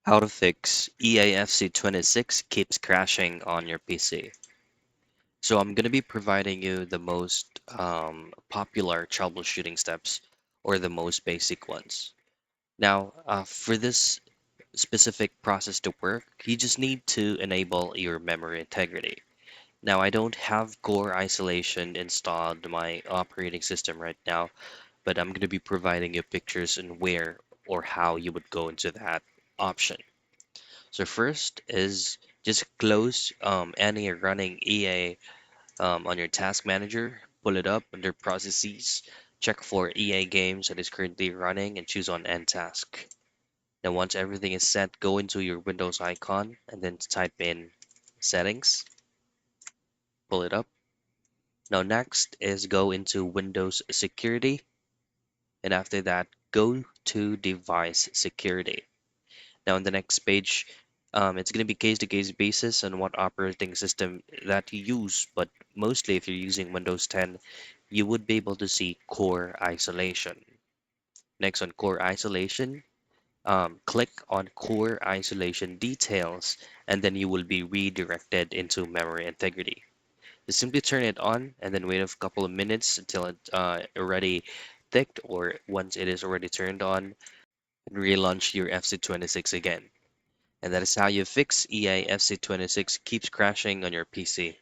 How to fix EAFC26 keeps crashing on your PC. So I'm going to be providing you the most popular troubleshooting steps or the most basic ones. Now, for this specific process to work, you just need to enable your memory integrity. Now, I don't have core isolation installed in my operating system right now, but I'm going to be providing you pictures and where or how you would go into that option. So first is just close any running EA on your task manager, pull it up under processes, check for EA games that is currently running and choose on end task. Then once everything is set, go into your Windows icon and then type in settings, pull it up. Now next is go into Windows security, and after that go to device security. Now, on the next page, it's going to be case-to-case basis on what operating system that you use, but mostly if you're using Windows 10, you would be able to see core isolation. Next, on core isolation, click on core isolation details, and then you will be redirected into memory integrity. Just simply turn it on and then wait a couple of minutes until it already ticked, or once it is already turned on, and relaunch your FC26 again. And that is how you fix EA FC26 keeps crashing on your PC.